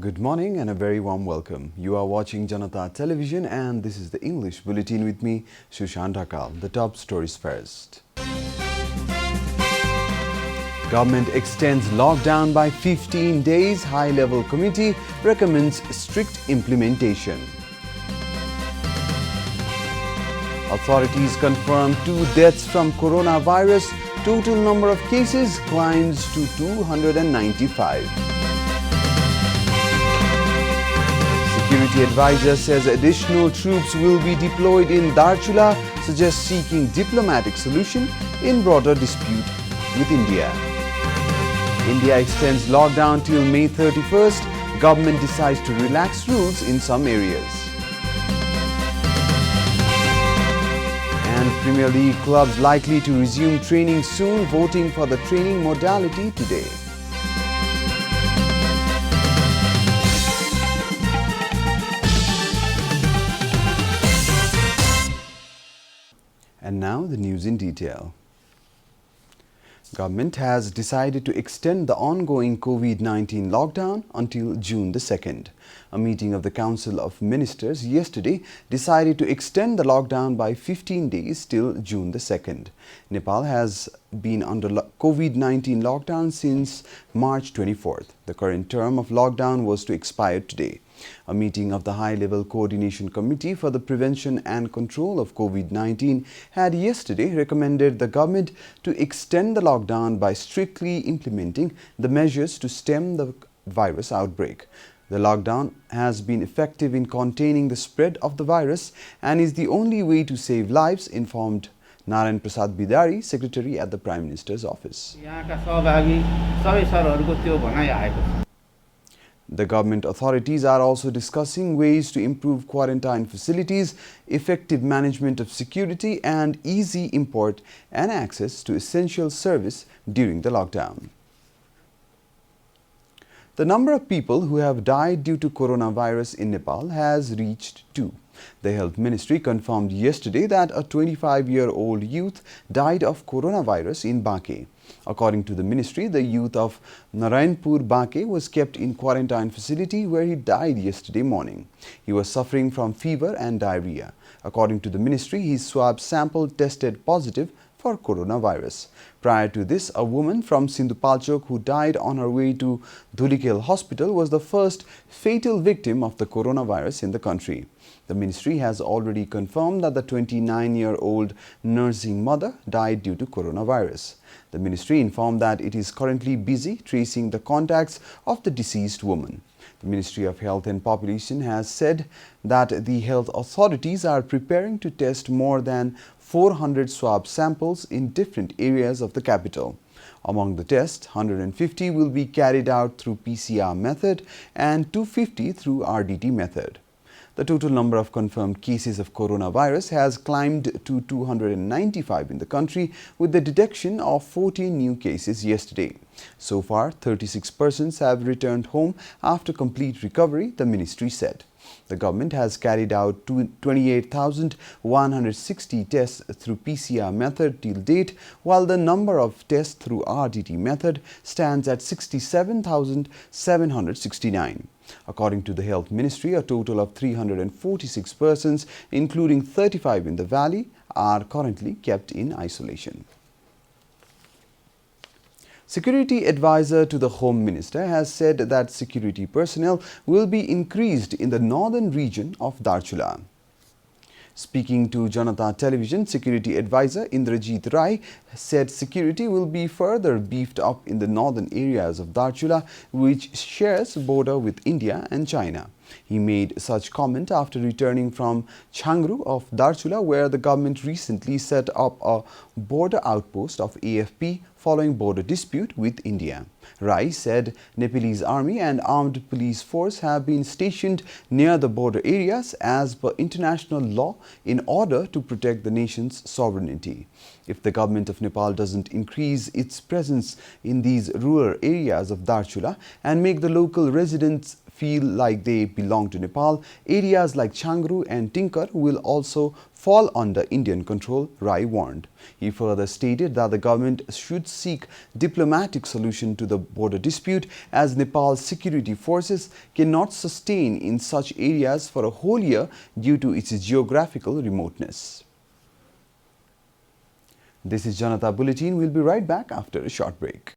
Good morning and a very warm welcome. You are watching Janata Television and this is the English Bulletin with me, Sushant Akal. The top stories first. Government extends lockdown by 15 days. High-level committee recommends strict implementation. Authorities confirm 2 deaths from coronavirus. Total number of cases climbs to 295. Security advisor says additional troops will be deployed in Darchula, suggests seeking diplomatic solution in broader dispute with India. India extends lockdown till May 31st. Government decides to relax rules in some areas. And Premier League clubs likely to resume training soon, voting for the training modality today. And now the news in detail. Government has decided to extend the ongoing COVID-19 lockdown until June the 2nd. A meeting of the Council of Ministers yesterday decided to extend the lockdown by 15 days till June the 2nd. Nepal has been under COVID-19 lockdown since March 24th. The current term of lockdown was to expire today. A meeting of the High-Level Coordination Committee for the Prevention and Control of COVID-19 had yesterday recommended the government to extend the lockdown by strictly implementing the measures to stem the virus outbreak. The lockdown has been effective in containing the spread of the virus and is the only way to save lives, informed Narayan Prasad Bidari, Secretary at the Prime Minister's office. The government authorities are also discussing ways to improve quarantine facilities, effective management of security and easy import and access to essential service during the lockdown. The number of people who have died due to coronavirus in Nepal has reached 2. The Health Ministry confirmed yesterday that a 25-year-old youth died of coronavirus in Baque. According to the ministry, the youth of Narayanpur Baque was kept in quarantine facility where he died yesterday morning. He was suffering from fever and diarrhea. According to the ministry, his swab sample tested positive for coronavirus. Prior to this, a woman from Sindhupalchok who died on her way to Dhulikhel Hospital was the first fatal victim of the coronavirus in the country. The ministry has already confirmed that the 29-year-old nursing mother died due to coronavirus. The ministry informed that it is currently busy tracing the contacts of the deceased woman. The Ministry of Health and Population has said that the health authorities are preparing to test more than 400 swab samples in different areas of the capital. Among the tests, 150 will be carried out through PCR method and 250 through RDT method. The total number of confirmed cases of coronavirus has climbed to 295 in the country, with the detection of 14 new cases yesterday. So far, 36 persons have returned home after complete recovery, the ministry said. The government has carried out 28,160 tests through PCR method till date, while the number of tests through RDT method stands at 67,769. According to the Health Ministry, a total of 346 persons, including 35 in the valley, are currently kept in isolation. Security advisor to the Home Minister has said that security personnel will be increased in the northern region of Darchula. Speaking to Janata Television, security advisor Indrajit Rai said security will be further beefed up in the northern areas of Darchula, which shares border with India and China. He made such comment after returning from Changru of Darchula, where the government recently set up a border outpost of AFP following border dispute with India. Rai said Nepalese army and armed police force have been stationed near the border areas as per international law in order to protect the nation's sovereignty. If the government of Nepal doesn't increase its presence in these rural areas of Darchula and make the local residents feel like they belong to Nepal, areas like Changru and Tinkar will also fall under Indian control, Rai warned. He further stated that the government should seek diplomatic solution to the border dispute as Nepal's security forces cannot sustain in such areas for a whole year due to its geographical remoteness. This is Janata Bulletin. We'll be right back after a short break.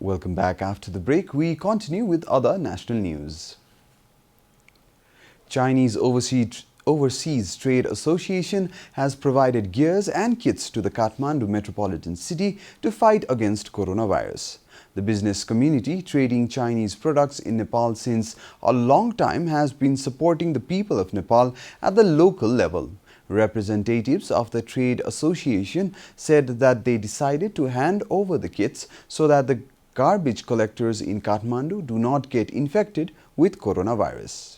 Welcome back after the break. We continue with other national news. Chinese Overseas Trade Association has provided gears and kits to the Kathmandu metropolitan city to fight against coronavirus. The business community trading Chinese products in Nepal since a long time has been supporting the people of Nepal at the local level. Representatives of the trade association said that they decided to hand over the kits so that the garbage collectors in Kathmandu do not get infected with coronavirus.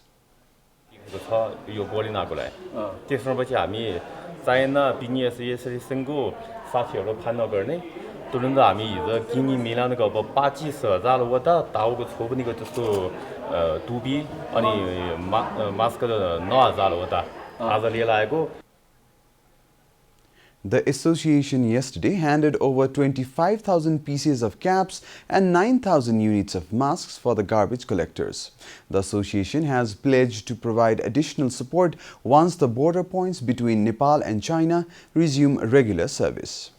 The association yesterday handed over 25,000 pieces of caps and 9,000 units of masks for the garbage collectors. The association has pledged to provide additional support once the border points between Nepal and China resume regular service.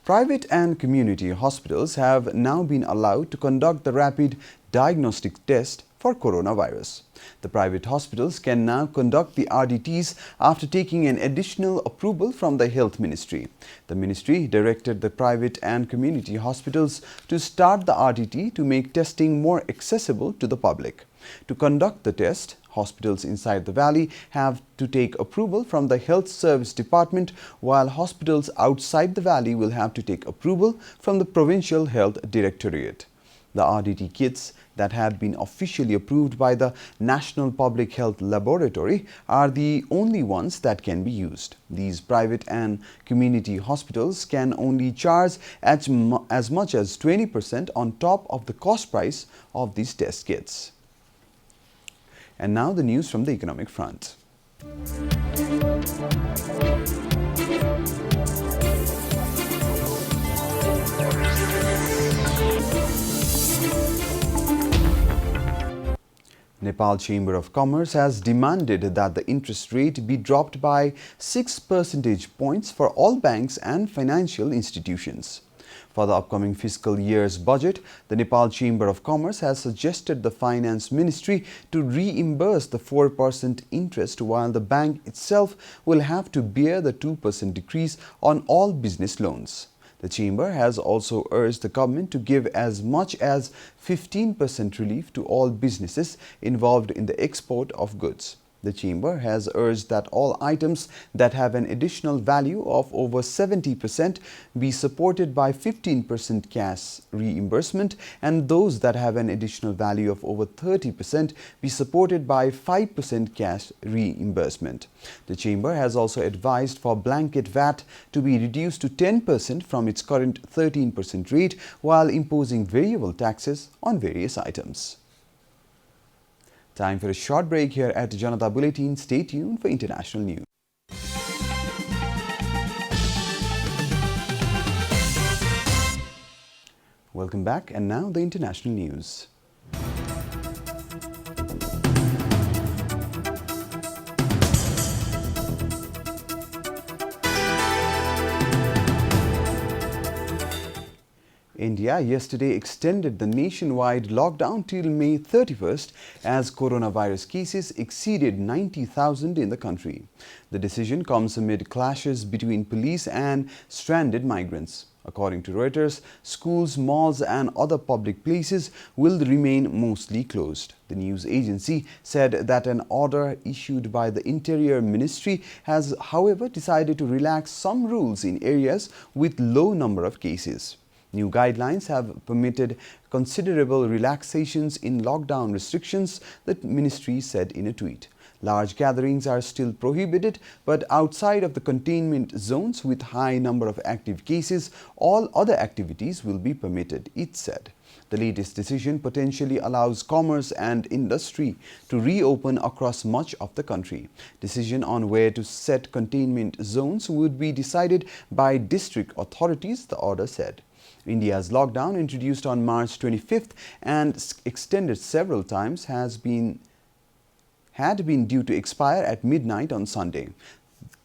Private and community hospitals have now been allowed to conduct the rapid diagnostic test for coronavirus. The private hospitals can now conduct the RDTs after taking an additional approval from the Health Ministry. The ministry directed the private and community hospitals to start the RDT to make testing more accessible to the public. To conduct the test, hospitals inside the valley have to take approval from the Health Service Department, while hospitals outside the valley will have to take approval from the Provincial Health Directorate. The RDT kits that have been officially approved by the National Public Health Laboratory are the only ones that can be used. These private and community hospitals can only charge as much as 20% on top of the cost price of these test kits. And now the news from the economic front. Nepal Chamber of Commerce has demanded that the interest rate be dropped by 6 percentage points for all banks and financial institutions. For the upcoming fiscal year's budget, the Nepal Chamber of Commerce has suggested the Finance Ministry to reimburse the 4% interest, while the bank itself will have to bear the 2% decrease on all business loans. The Chamber has also urged the government to give as much as 15% relief to all businesses involved in the export of goods. The Chamber has urged that all items that have an additional value of over 70% be supported by 15% cash reimbursement, and those that have an additional value of over 30% be supported by 5% cash reimbursement. The Chamber has also advised for blanket VAT to be reduced to 10% from its current 13% rate, while imposing variable taxes on various items. Time for a short break here at Janata Bulletin. Stay tuned for international news. Welcome back, and now the international news. India yesterday extended the nationwide lockdown till May 31st as coronavirus cases exceeded 90,000 in the country. The decision comes amid clashes between police and stranded migrants. According to Reuters, schools, malls and other public places will remain mostly closed. The news agency said that an order issued by the Interior Ministry has, however, decided to relax some rules in areas with low number of cases. New guidelines have permitted considerable relaxations in lockdown restrictions, the ministry said in a tweet. Large gatherings are still prohibited, but outside of the containment zones with high number of active cases, all other activities will be permitted, it said. The latest decision potentially allows commerce and industry to reopen across much of the country. Decision on where to set containment zones would be decided by district authorities, the order said. India's lockdown, introduced on March 25th and extended several times, had been due to expire at midnight on Sunday.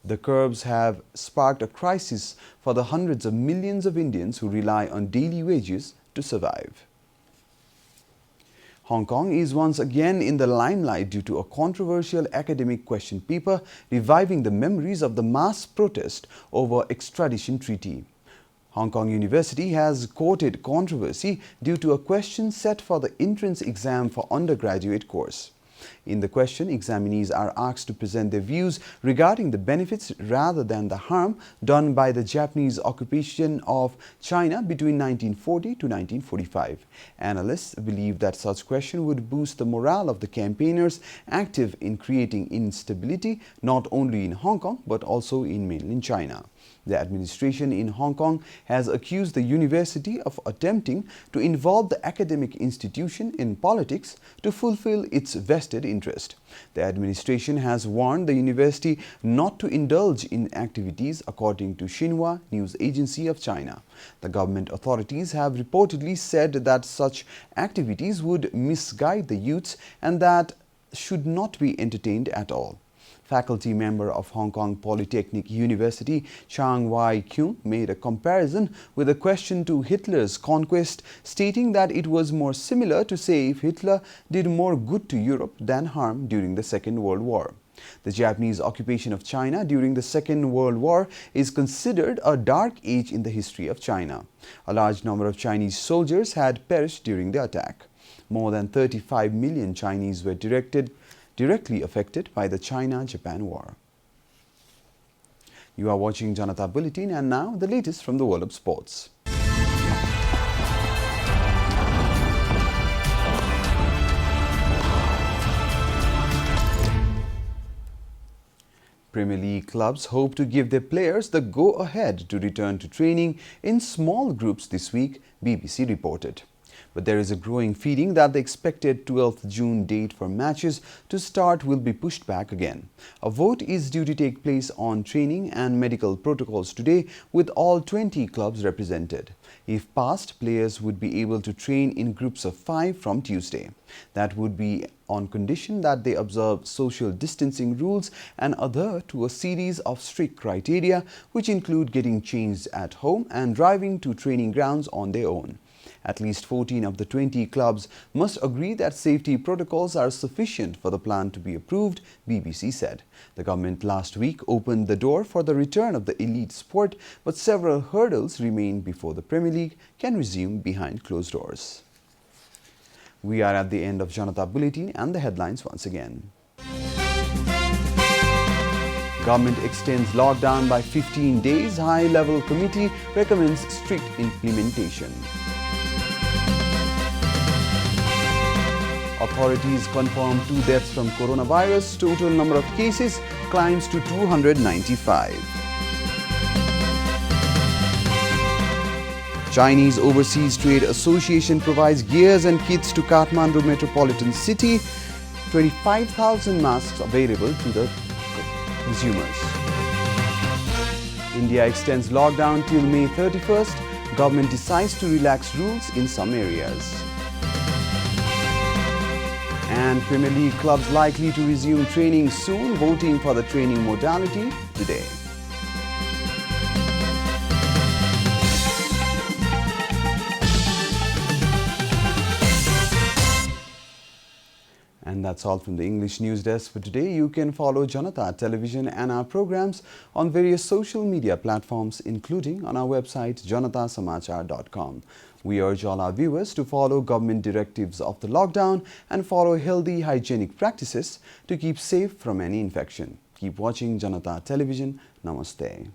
The curbs have sparked a crisis for the hundreds of millions of Indians who rely on daily wages to survive. Hong Kong is once again in the limelight due to a controversial academic question paper reviving the memories of the mass protest over extradition treaty. Hong Kong University has courted controversy due to a question set for the entrance exam for undergraduate course. In the question, examinees are asked to present their views regarding the benefits rather than the harm done by the Japanese occupation of China between 1940 to 1945. Analysts believe that such question would boost the morale of the campaigners active in creating instability not only in Hong Kong but also in mainland China. The administration in Hong Kong has accused the university of attempting to involve the academic institution in politics to fulfill its vested interest. The administration has warned the university not to indulge in activities, according to Xinhua news agency of China. The government authorities have reportedly said that such activities would misguide the youths and that should not be entertained at all. Faculty member of Hong Kong Polytechnic University, Chang Wai-kyung, made a comparison with a question to Hitler's conquest, stating that it was more similar to say if Hitler did more good to Europe than harm during the Second World War. The Japanese occupation of China during the Second World War is considered a dark age in the history of China. A large number of Chinese soldiers had perished during the attack. More than 35 million Chinese were directly affected by the China-Japan War. You are watching Janata Bulletin, and now the latest from the world of sports. Premier League clubs hope to give their players the go-ahead to return to training in small groups this week, BBC reported. But there is a growing feeling that the expected 12th June date for matches to start will be pushed back again. A vote is due to take place on training and medical protocols today, with all 20 clubs represented. If passed, players would be able to train in groups of 5 from Tuesday. That would be on condition that they observe social distancing rules and adhere to a series of strict criteria, which include getting changed at home and driving to training grounds on their own. At least 14 of the 20 clubs must agree that safety protocols are sufficient for the plan to be approved, BBC said. The government last week opened the door for the return of the elite sport, but several hurdles remain before the Premier League can resume behind closed doors. We are at the end of Janata Bulletin, and the headlines once again. Government extends lockdown by 15 days. High-level committee recommends strict implementation. Authorities confirm 2 deaths from coronavirus. Total number of cases climbs to 295. Chinese Overseas Trade Association provides gears and kits to Kathmandu metropolitan city. 25,000 masks available to the consumers. India extends lockdown till May 31st. Government decides to relax rules in some areas. And Premier League clubs likely to resume training soon, voting for the training modality today. And that's all from the English News Desk for today. You can follow Janata Television and our programs on various social media platforms, including on our website janatasamachar.com. We urge all our viewers to follow government directives of the lockdown and follow healthy hygienic practices to keep safe from any infection. Keep watching Janata Television. Namaste.